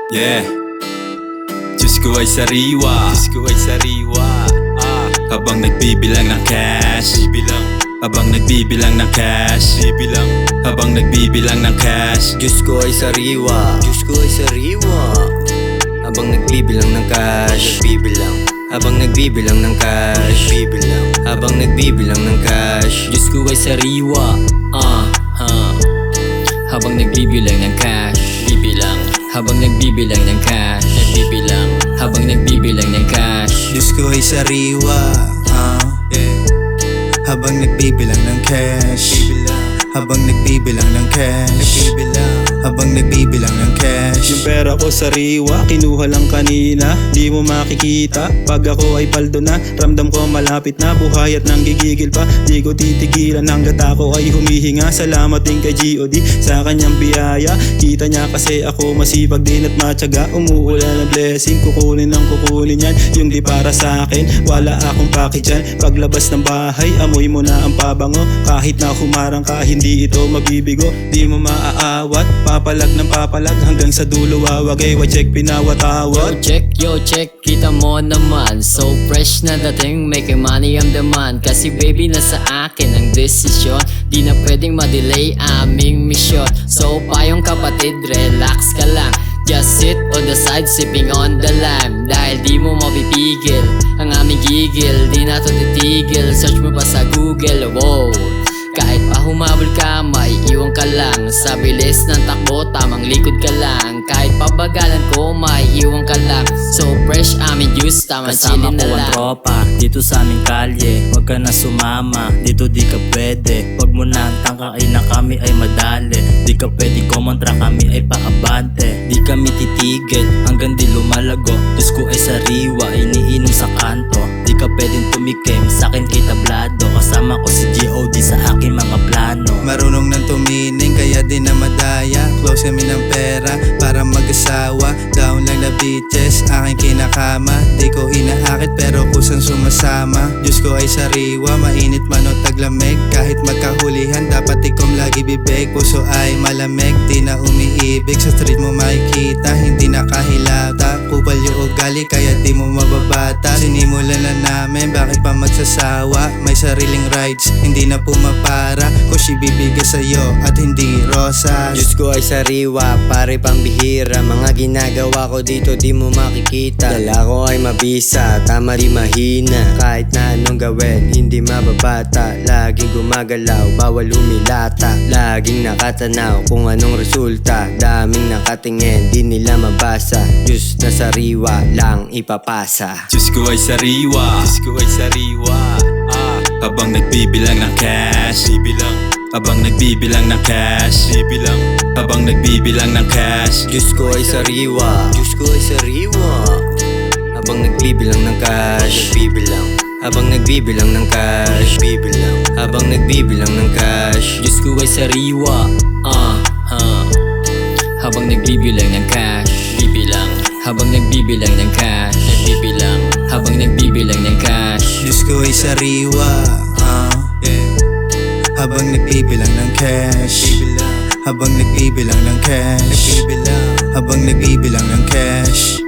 Yeah, Diyos ko ay sariwa, Diyos ko ay sariwa. Habang nagbibilang ng cash, habang nagbibilang ng cash, habang nagbibilang ng cash. Diyos ko ay sariwa, Diyos ko ay sariwa. Habang nagbibilang ng cash, habang nagbibilang ng cash, habang nagbibilang ng cash. Diyos ko ay sariwa, habang nagbibilang ng cash, habang nagbibilang ng cash, habang nagbibilang ng cash. Diyos ko ay sariwa, habang nagbibilang ng cash, habang nagbibilang ng cash, habang nagbibilang ng cash. Yung pera ko sariwa, kinuha lang kanina, di mo makikita. Pag ako ay paldo na, ramdam ko malapit na. Buhay at nanggigigil pa, di ko titigilan hanggat ako ay humihinga. Salamat din kay G.O.D sa kanyang biyaya. Kita niya kasi ako masipag din at matyaga. Umuulan ng blessing, kukunin ang kukunin yan. Yung di para sa akin, wala akong paki dyan. Paglabas ng bahay, amoy mo na ang pabango. Kahit na humarang ka, hindi ito mabibigo. Di mo maaawat, papalag ng papalag hanggang sa dulo wawagay. Check pinawatawat. Yo check, kita mo naman. So fresh na dating, making money I'm the man. Kasi baby nasa akin ang desisyon. Di na pwedeng ma-delay aming mission. So payong kapatid, relax ka lang. Just sit on the side, sipping on the lime. Dahil di mo mapipigil ang aming gigil, di na to titigil. Search mo pa sa Google, wow. Kahit pa humabol ka, may iwan ka lang. Sa bilis ng takbo, tamang likod ka lang. Kahit pabagalan ko, may iwan ka lang. So fresh, aming juice, tamang Kasama silin ko na ang lang. tropa dito sa aming kalye. Huwag ka na sumama, dito di ka pwede. Huwag mo na tangkain na kami ay madali. Di ka pwede kumontra, kami ay paabante. Di kami titigil hanggang di lumalago. Diyos ko ay sariwa, iniinom sa kanto. Di ka pwedeng tumikim, sa'kin kay tablado. Kasama ko si G.O.D sa aking mga plano. Marunong nang tumining, kaya di na madaya. Close kami ng pera para mag-asawa. Down lang na bitches, aking kinakama. Di ko inaakit pero kusang sumasama. Diyos ko ay sariwa, mainit man o taglamig. Kahit magkahulihan, dapat ikom lagi bibig. Puso ay malamig, di na umiibig. Sa street mo makikita, hindi nakahilata. Kupal yung ugali, kaya di mo mababata. Sinimulan na namin, bakit pa magsasawa? May sariling rights, hindi na pumapara. Kush ibibigay sa'yo at hindi rosas. Diyos ko ay sariwa, pare pambihira. Mga ginagawa ko dito di mo makikita. Dala ko ay mabisa, tama di mahina. Kahit na anong gawin, hindi mababata. Laging gumagalaw, bawal humilata. Laging nakatanaw kung anong resulta. Daming nakatingin, di nila mabasa. Diyos na sariwa lang ipapasa. Diyos ko ay sariwa, Diyos ko ay sariwa. Habang nagbibilang ng cash, habang nagbibilang ng cash, habang nagbibilang ng cash. Diyos ko ay sariwa, Diyos ko ay sariwa. Habang nagbibilang ng cash, habang nagbibilang ng cash, habang nagbibilang ng cash. Diyos ko ay sariwa, habang nagbibilang ng cash, habang nagbibilang ng cash, habang nagbibilang ng cash. Diyos ko ay sariwa, habang nagbibilang ng cash, habang nagbibilang ng cash, habang nagbibilang ng cash.